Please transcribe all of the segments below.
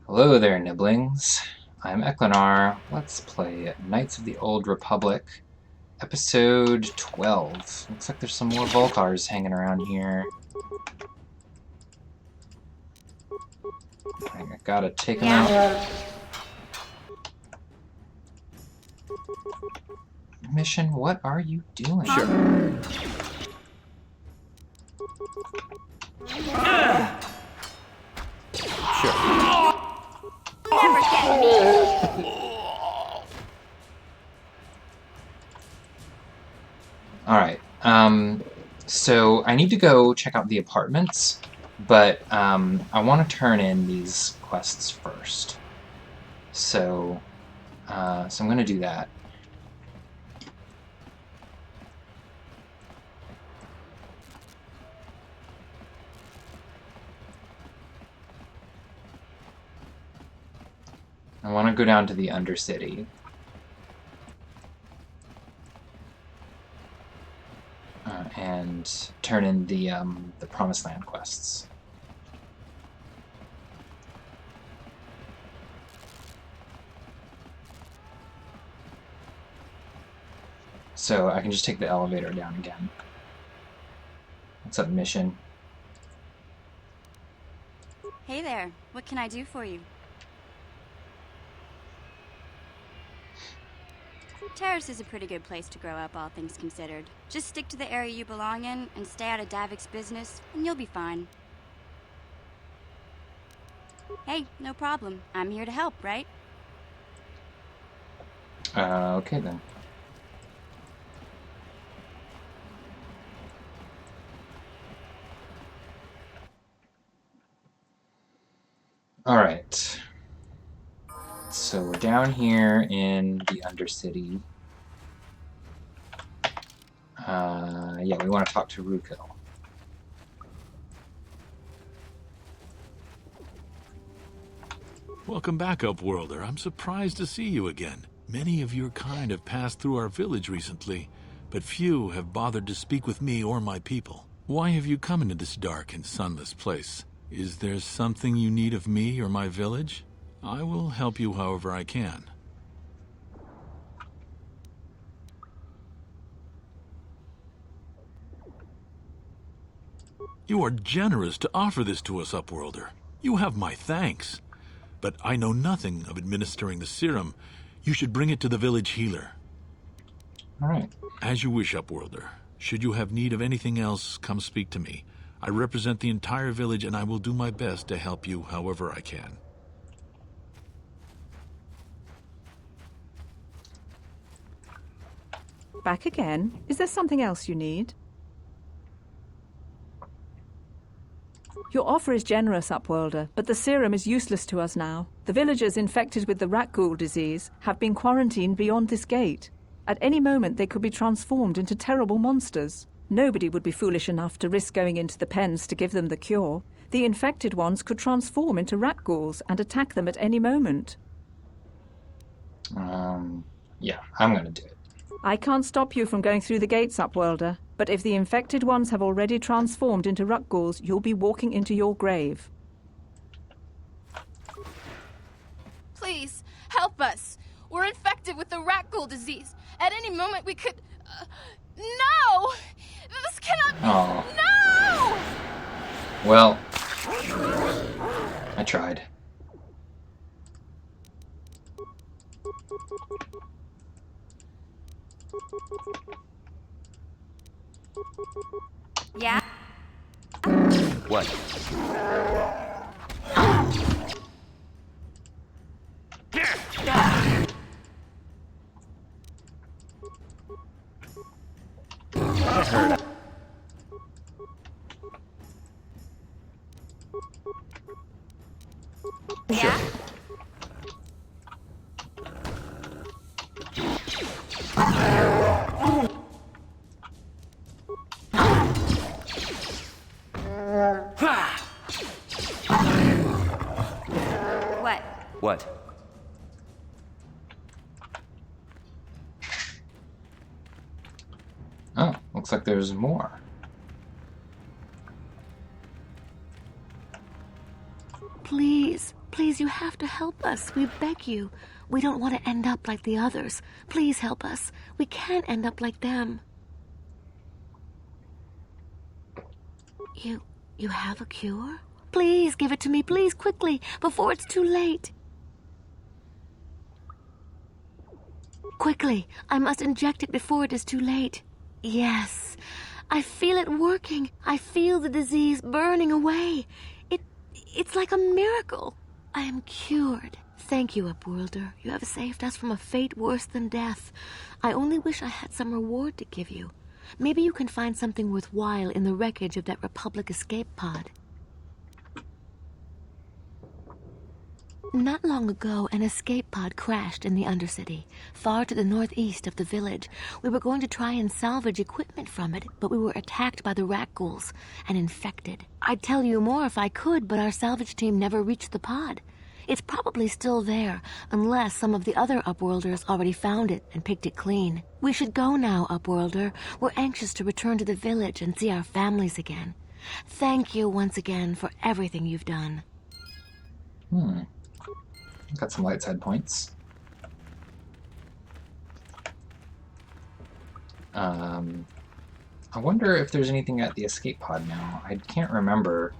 Hello there, niblings. I'm Eklinaar. Let's play Knights of the Old Republic, episode 12. Looks like there's some more Volkars hanging around here. I gotta take them out. Mission, what are you doing? Sure. Never get me! Alright, so I need to go check out the apartments, but I want to turn in these quests first. So I'm going to do that. I want to go down to the Undercity. And turn in the Promised Land quests. So I can just take the elevator down again. What's up, mission? Hey there, what can I do for you? Terrace is a pretty good place to grow up, all things considered. Just stick to the area you belong in and stay out of Davik's business, and you'll be fine. Hey, no problem. I'm here to help, right? Okay then. Alright. So we're down here in the Undercity. Yeah, we want to talk to Ruko. Welcome back, Upworlder. I'm surprised to see you again. Many of your kind have passed through our village recently, but few have bothered to speak with me or my people. Why have you come into this dark and sunless place? Is there something you need of me or my village? I will help you however I can. You are generous to offer this to us, Upworlder. You have my thanks. But I know nothing of administering the serum. You should bring it to the village healer. Alright. As you wish, Upworlder. Should you have need of anything else, come speak to me. I represent the entire village, and I will do my best to help you however I can. Back again? Is there something else you need? Your offer is generous, Upworlder, but the serum is useless to us now. The villagers infected with the rat ghoul disease have been quarantined beyond this gate. At any moment they could be transformed into terrible monsters. Nobody would be foolish enough to risk going into the pens to give them the cure. The infected ones could transform into rat ghouls and attack them at any moment. Yeah, I'm gonna do it. I can't stop you from going through the gates, Upworlder, but if the infected ones have already transformed into rat ghouls, you'll be walking into your grave. Please, help us. We're infected with the rat ghoul disease. At any moment we could... No! This cannot be... Oh. No! Well, I tried. Yeah? What? I heard. Yeah? What? What? Oh, looks like there's more. Please, please, you have to help us. We beg you. We don't want to end up like the others. Please help us. We can't end up like them. You have a cure? Please give it to me, please, quickly, before it's too late. Quickly, I must inject it before it is too late. Yes, I feel it working. I feel the disease burning away. It's like a miracle. I am cured. Thank you, Upworlder. You have saved us from a fate worse than death. I only wish I had some reward to give you. Maybe you can find something worthwhile in the wreckage of that Republic escape pod. Not long ago, an escape pod crashed in the Undercity, far to the northeast of the village. We were going to try and salvage equipment from it, but we were attacked by the rat ghouls and infected. I'd tell you more if I could, but our salvage team never reached the pod. It's probably still there, unless some of the other Upworlders already found it and picked it clean. We should go now, Upworlder. We're anxious to return to the village and see our families again. Thank you once again for everything you've done. Got some light side points. I wonder if there's anything at the escape pod now. I can't remember.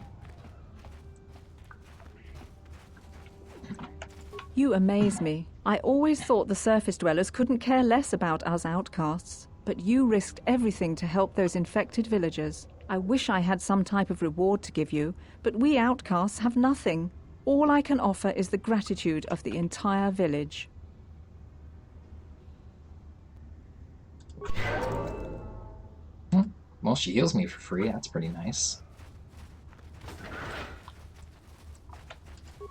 You amaze me. I always thought the surface dwellers couldn't care less about us outcasts, but you risked everything to help those infected villagers. I wish I had some type of reward to give you, but we outcasts have nothing. All I can offer is the gratitude of the entire village. Well, she heals me for free. That's pretty nice.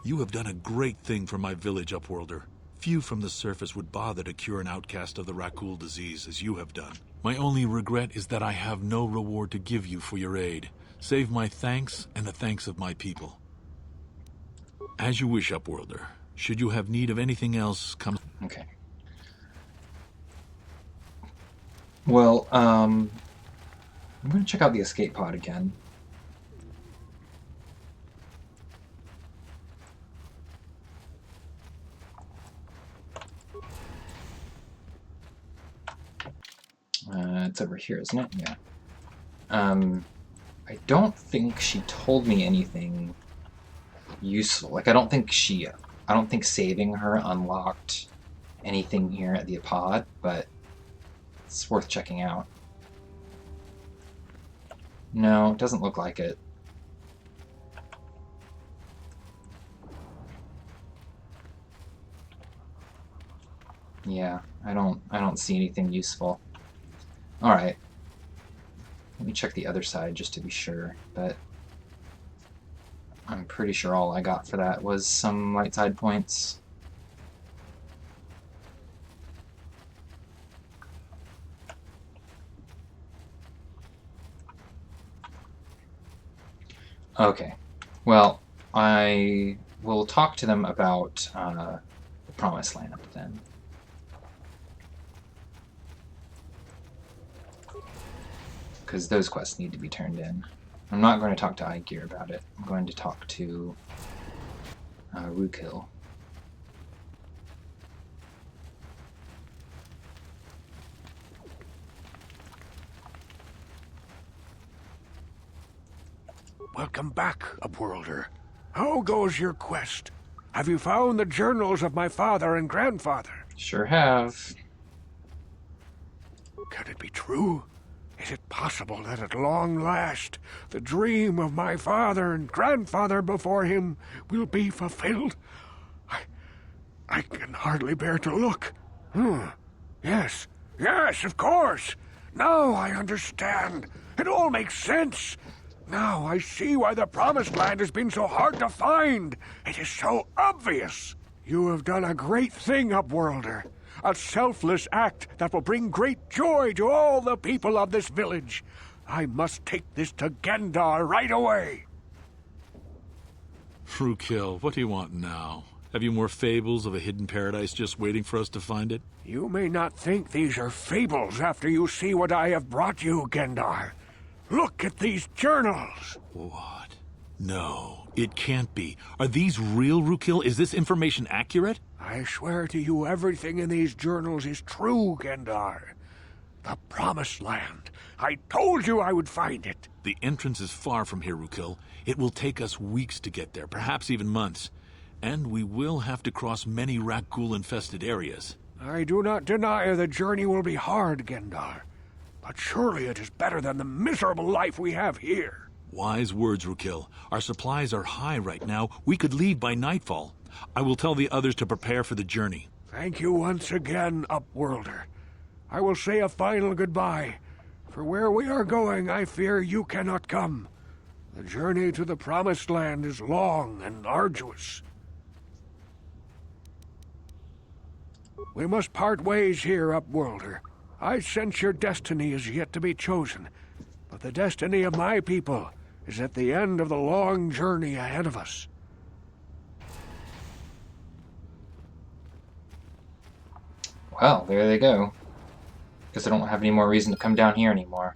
You have done a great thing for my village, Upworlder. Few from the surface would bother to cure an outcast of the Rakul disease as you have done. My only regret is that I have no reward to give you for your aid. Save my thanks and the thanks of my people. As you wish, Upworlder. Should you have need of anything else, come... Okay. Well, I'm going to check out the escape pod again. It's over here, isn't it? Yeah. I don't think she told me anything useful. Like, I don't think saving her unlocked anything here at the pod, but it's worth checking out. No, it doesn't look like it. Yeah, I don't see anything useful. Alright. Let me check the other side just to be sure, but I'm pretty sure all I got for that was some light side points. Okay. Well, I will talk to them about the Promised Land then. Because those quests need to be turned in. I'm not going to talk to Aegir about it. I'm going to talk to Rukil. Welcome back, Upworlder. How goes your quest? Have you found the journals of my father and grandfather? Sure have. Can it be true? Is it possible that at long last, the dream of my father and grandfather before him will be fulfilled? I can hardly bear to look. Yes, of course. Now I understand. It all makes sense. Now I see why the Promised Land has been so hard to find. It is so obvious. You have done a great thing, Upworlder. A selfless act that will bring great joy to all the people of this village. I must take this to Gendar right away. Rukil, what do you want now? Have you more fables of a hidden paradise just waiting for us to find it? You may not think these are fables after you see what I have brought you, Gendar. Look at these journals. What? No, It can't be. Are these real, Rukil? Is this information accurate? I swear to you everything in these journals is true, Gendar. The Promised Land. I told you I would find it. The entrance is far from here, Rukil. It will take us weeks to get there, perhaps even months. And we will have to cross many Rakghoul-infested areas. I do not deny the journey will be hard, Gendar. But surely it is better than the miserable life we have here. Wise words, Rukil. Our supplies are high right now. We could leave by nightfall. I will tell the others to prepare for the journey. Thank you once again, Upworlder. I will say a final goodbye. For where we are going, I fear you cannot come. The journey to the Promised Land is long and arduous. We must part ways here, Upworlder. I sense your destiny is yet to be chosen, but the destiny of my people is at the end of the long journey ahead of us. Well, there they go. Guess I don't have any more reason to come down here anymore.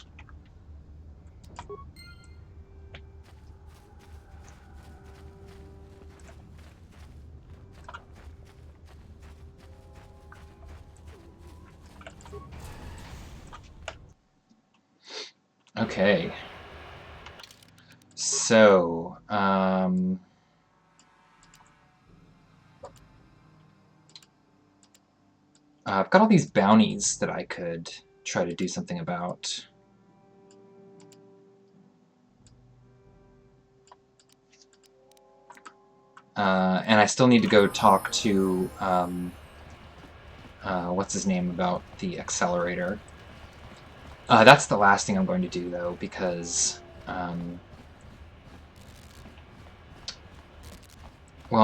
Okay. So, I've got all these bounties that I could try to do something about. And I still need to go talk to, what's his name, about the accelerator. That's the last thing I'm going to do, though, because, well,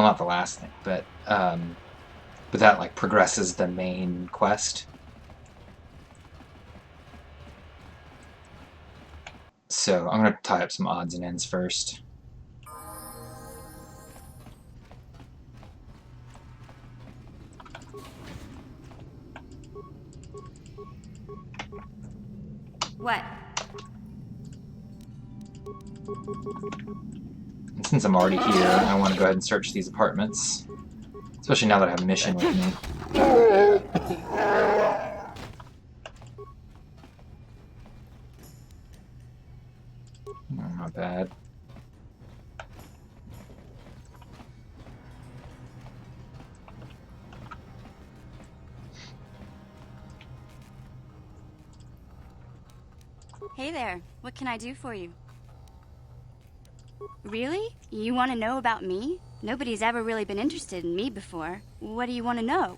not the last thing, but that, like, progresses the main quest. So I'm going to tie up some odds and ends first. What? And since I'm already here, I want to go ahead and search these apartments. Especially now that I have a mission with me. No, not bad. Hey there, what can I do for you? Really? You want to know about me? Nobody's ever really been interested in me before. What do you want to know?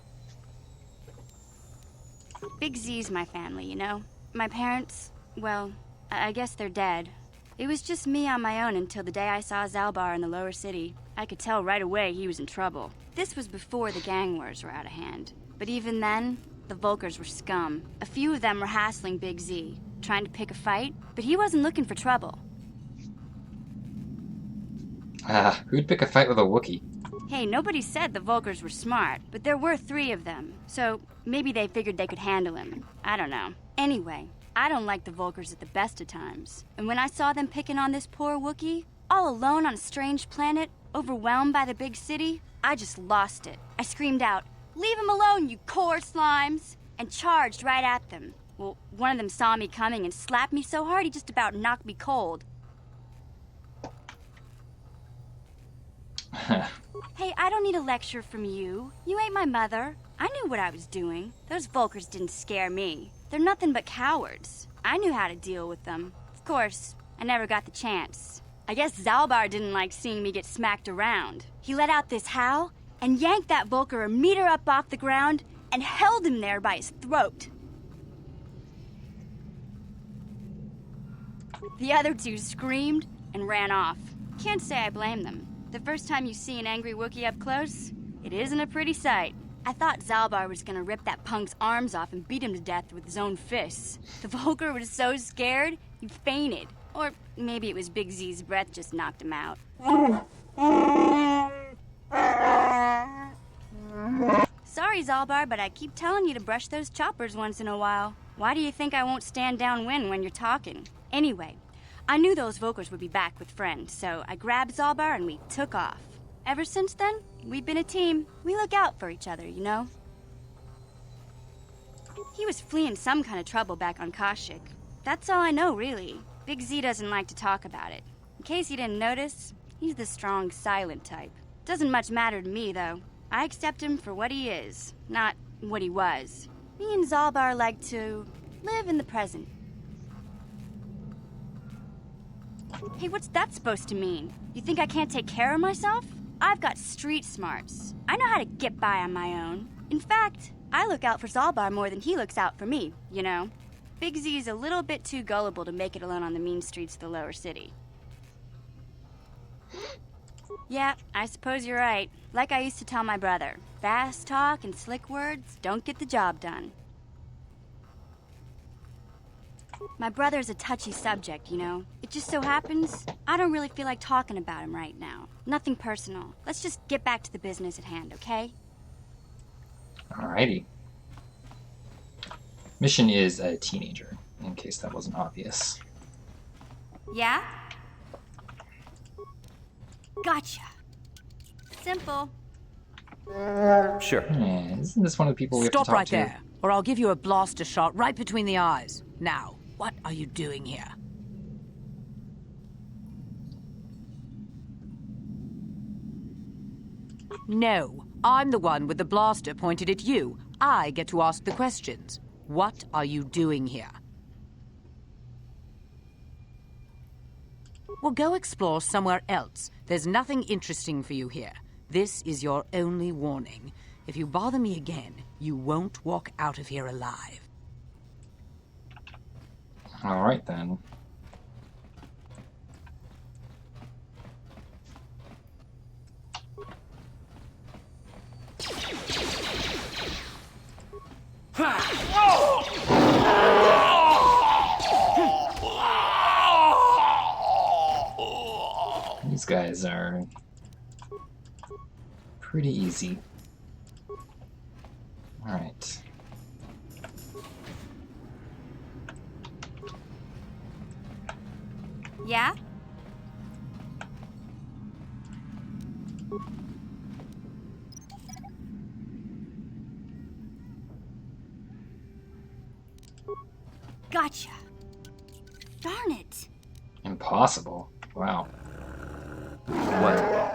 Big Z's my family, you know? My parents, well, I guess they're dead. It was just me on my own until the day I saw Zalbar in the lower city. I could tell right away he was in trouble. This was before the gang wars were out of hand. But even then, the Volkers were scum. A few of them were hassling Big Z, trying to pick a fight, but he wasn't looking for trouble. Who'd pick a fight with a Wookiee? Hey, nobody said the Volkers were smart, but there were 3 of them, so maybe they figured they could handle him. I don't know. Anyway, I don't like the Volkers at the best of times. And when I saw them picking on this poor Wookiee, all alone on a strange planet, overwhelmed by the big city, I just lost it. I screamed out, "Leave him alone, you core slimes!" and charged right at them. Well, one of them saw me coming and slapped me so hard he just about knocked me cold. Hey, I don't need a lecture from you. You ain't my mother. I knew what I was doing. Those Volkers didn't scare me. They're nothing but cowards. I knew how to deal with them. Of course, I never got the chance. I guess Zalbar didn't like seeing me get smacked around. He let out this howl and yanked that Volker a meter up off the ground and held him there by his throat. The other 2 screamed and ran off. Can't say I blame them. The first time you see an angry Wookiee up close, it isn't a pretty sight. I thought Zalbar was gonna rip that punk's arms off and beat him to death with his own fists. The Volker was so scared, he fainted. Or maybe it was Big Z's breath just knocked him out. Sorry, Zalbar, but I keep telling you to brush those choppers once in a while. Why do you think I won't stand downwind when you're talking? Anyway, I knew those Volkers would be back with friends, so I grabbed Zalbar and we took off. Ever since then, we've been a team. We look out for each other, you know? He was fleeing some kind of trouble back on Kashyyyk. That's all I know, really. Big Z doesn't like to talk about it. In case you didn't notice, he's the strong, silent type. Doesn't much matter to me, though. I accept him for what he is, not what he was. Me and Zalbar like to live in the present. Hey, what's that supposed to mean? You think I can't take care of myself? I've got street smarts. I know how to get by on my own. In fact, I look out for Zalbar more than he looks out for me, you know? Big Z's a little bit too gullible to make it alone on the mean streets of the lower city. Yeah, I suppose you're right. Like I used to tell my brother, fast talk and slick words don't get the job done. My brother's a touchy subject, you know? It just so happens, I don't really feel like talking about him right now. Nothing personal. Let's just get back to the business at hand, okay? Alrighty. Mission is a teenager, in case that wasn't obvious. Yeah? Gotcha. Simple. Sure. Yeah, isn't this one of the people we have to Stop talk right to? there, or I'll give you a blaster shot right between the eyes. Now, what are you doing here? No, I'm the one with the blaster pointed at you. I get to ask the questions. What are you doing here? Well, go explore somewhere else. There's nothing interesting for you here. This is your only warning. If you bother me again, you won't walk out of here alive. Alright then. These guys are pretty easy. Alright. Yeah? Gotcha. Darn it. Impossible. Wow. What?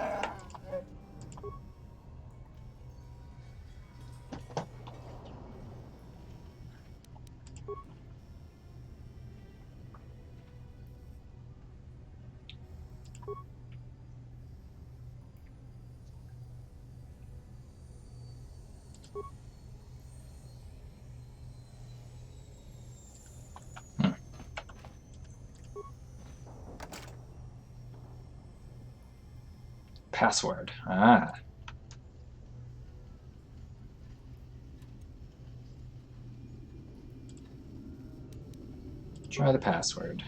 Password. Ah. Try the password.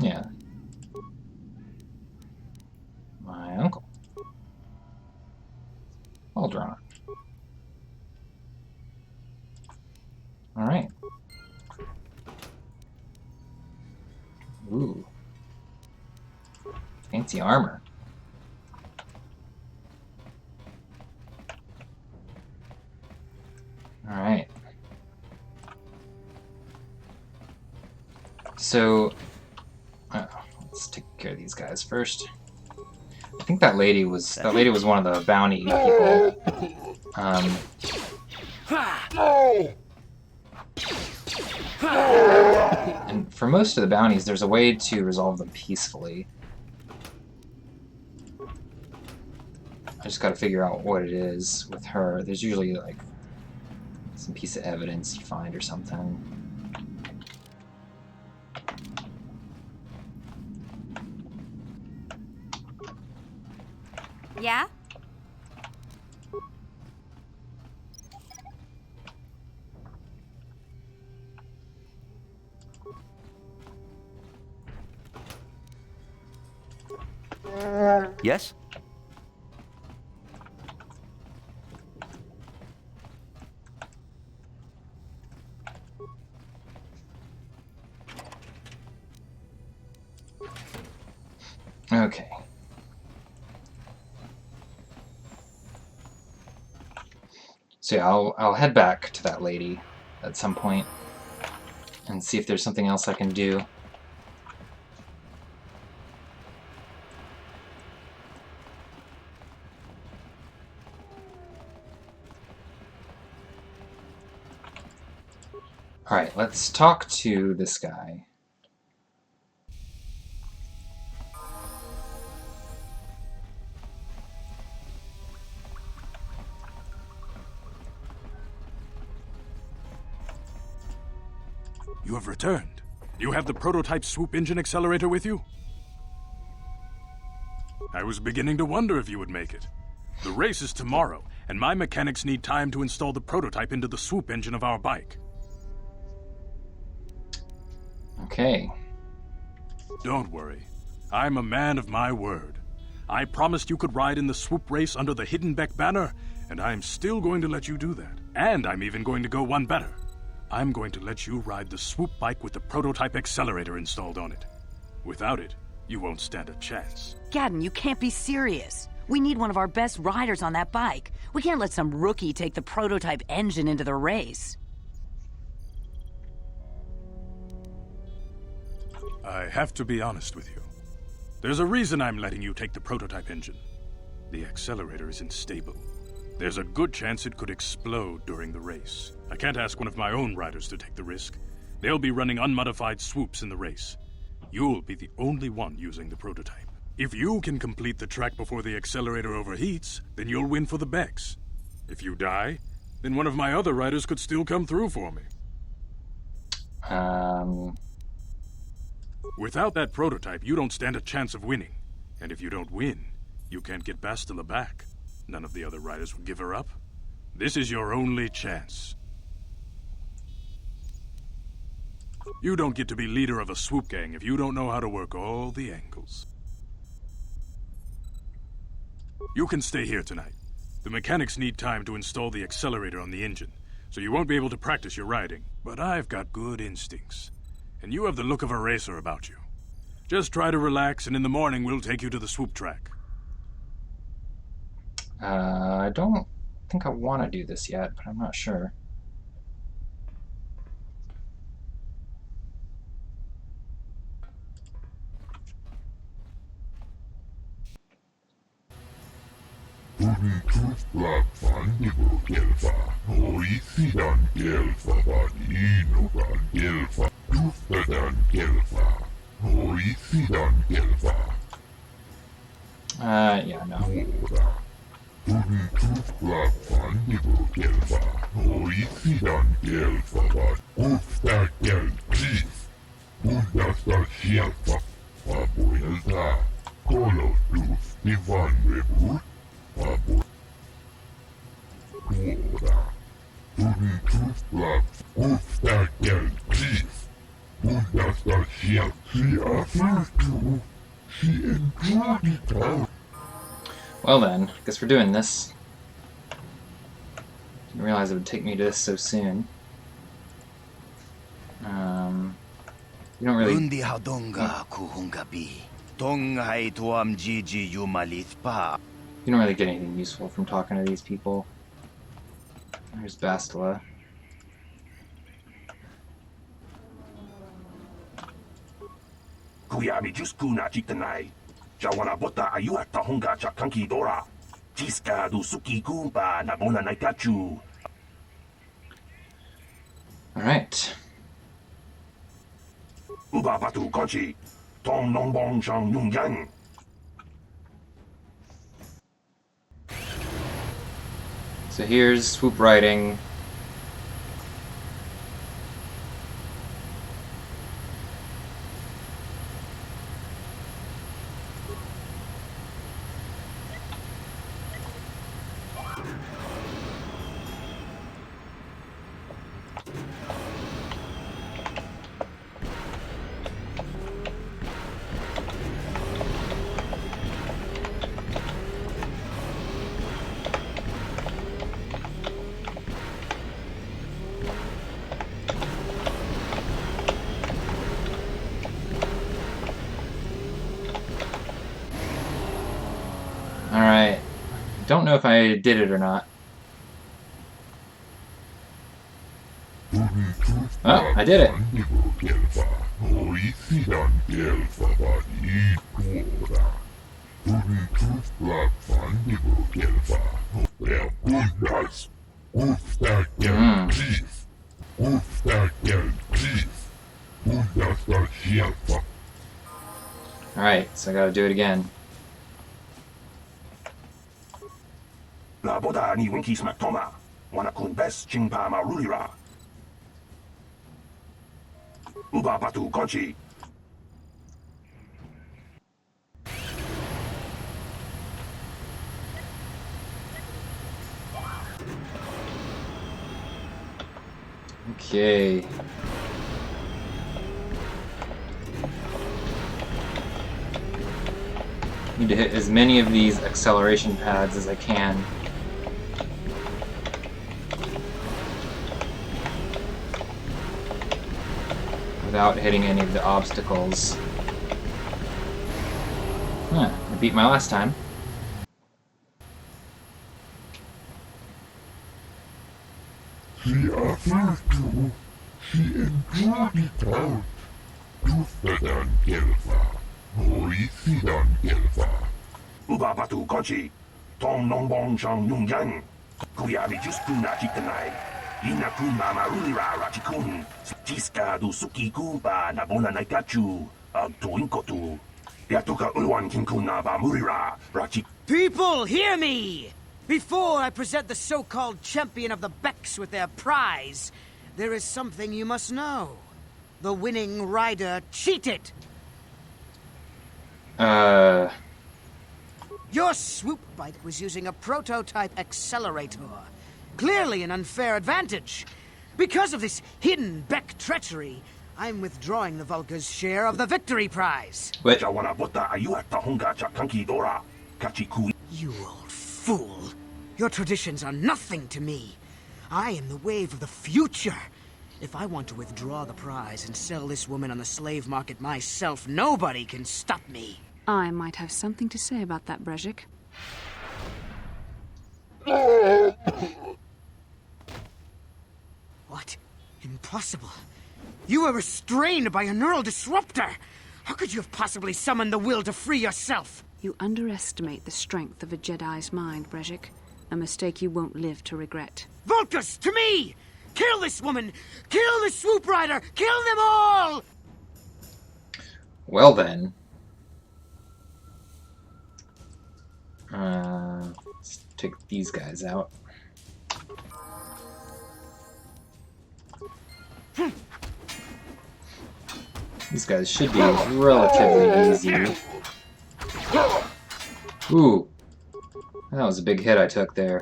Yeah. My uncle. Aldron. Alright. Ooh. Fancy armor. Alright. So, let's take care of these guys first. I think that lady was one of the bounty people. And for most of the bounties, there's a way to resolve them peacefully. I just gotta figure out what it is with her. There's usually like some piece of evidence you find or something. Yeah? Yes? So yeah, I'll head back to that lady at some point and see if there's something else I can do. Alright, let's talk to this guy. You have returned. You have the prototype swoop engine accelerator with you? I was beginning to wonder if you would make it. The race is tomorrow, and my mechanics need time to install the prototype into the swoop engine of our bike. Okay. Don't worry. I'm a man of my word. I promised you could ride in the swoop race under the Hidden Beck banner, and I'm still going to let you do that. And I'm even going to go one better. I'm going to let you ride the swoop bike with the prototype accelerator installed on it. Without it, you won't stand a chance. Gadon, you can't be serious. We need one of our best riders on that bike. We can't let some rookie take the prototype engine into the race. I have to be honest with you. There's a reason I'm letting you take the prototype engine. The accelerator isn't stable. There's a good chance it could explode during the race. I can't ask one of my own riders to take the risk. They'll be running unmodified swoops in the race. You'll be the only one using the prototype. If you can complete the track before the accelerator overheats, then you'll win for the Becks. If you die, then one of my other riders could still come through for me. Without that prototype, you don't stand a chance of winning. And if you don't win, you can't get Bastila back. None of the other riders will give her up. This is your only chance. You don't get to be leader of a swoop gang if you don't know how to work all the angles. You can stay here tonight. The mechanics need time to install the accelerator on the engine, so you won't be able to practice your riding. But I've got good instincts, and you have the look of a racer about you. Just try to relax, and in the morning we'll take you to the swoop track. I don't think I want to do this yet, but I'm not sure. Yeah, no. Well then, guess we're doing this. Didn't realize it would take me to this so soon. You don't really... You don't really get anything useful from talking to these people. There's Bastila. Kuyabi Juskuna Chitanai. Jawana Bota Ayuata Honga Chakanki Dora. Chiska du Suki Kumpa Nabona Naikachu. Alright. Uba Batu Konchi. Tom Nongbong Shang Yung Yang. So here's swoop riding. Alright. Don't know if I did it or not. Oh, I did it. Alright, so I gotta do it again. La boda ni winki smack toma. Wana kun bes chingpa marulira. Uba batu konchi. Okay. Need to hit as many of these acceleration pads as I can. Without hitting any of the obstacles. Huh, I beat my last time. She appears to. She enjoyed it out. Tustadan gelfa. Hoisidan gelfa. Uba batu konchi. Tom nombong shang yung yang. Kuyabi juskuna chikanai. Ina kun marulira rachikun. Tiska du suki kumpa nabona naikachu. Tuinkotu. Yatuka ulwan kinkuna ba murira rachik. People, hear me! Before I present the so-called champion of the Becks with their prize, there is something you must know. The winning rider cheated! Your swoop bike was using a prototype accelerator. Clearly an unfair advantage. Because of this hidden Beck treachery, I'm withdrawing the Vulca's share of the victory prize. Wait. You old fool. Your traditions are nothing to me. I am the wave of the future. If I want to withdraw the prize and sell this woman on the slave market myself, nobody can stop me. I might have something to say about that, Brejik. What? Impossible. You were restrained by a neural disruptor. How could you have possibly summoned the will to free yourself? You underestimate the strength of a Jedi's mind, Brejik. A mistake you won't live to regret. Vulcus, to me! Kill this woman! Kill the swoop rider! Kill them all! Well then. Let's take these guys out. These guys should be relatively easy. Ooh. That was a big hit I took there.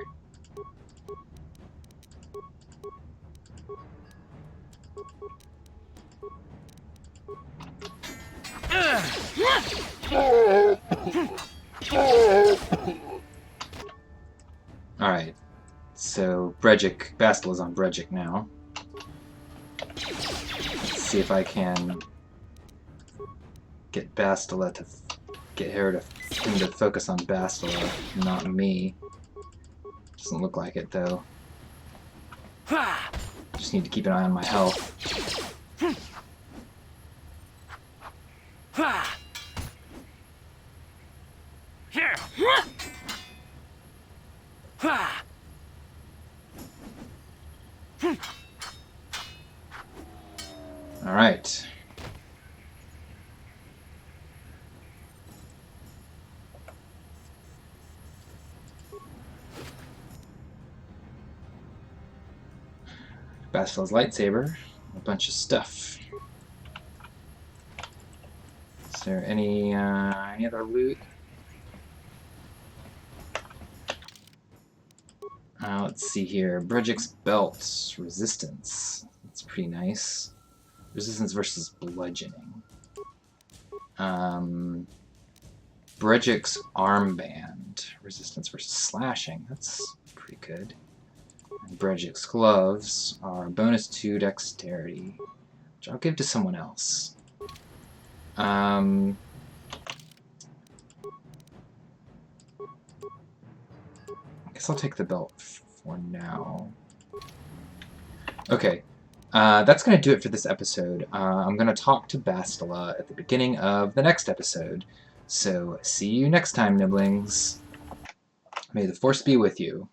Alright. So, Brejik, Bastila is on Brejik now. Let's see if I can get Bastila to get him to focus on Bastila, not me. Doesn't look like it though. Just need to keep an eye on my health. All right. Bastila's lightsaber, a bunch of stuff. Is there any other loot? Let's see here. Brejik's belt, resistance. That's pretty nice. Resistance versus bludgeoning. Brejik's armband, resistance versus slashing. That's pretty good. And Brejik's gloves are bonus 2 dexterity, which I'll give to someone else. I guess I'll take the belt for now. Okay, that's going to do it for this episode. I'm going to talk to Bastila at the beginning of the next episode. So, see you next time, Niblings. May the Force be with you.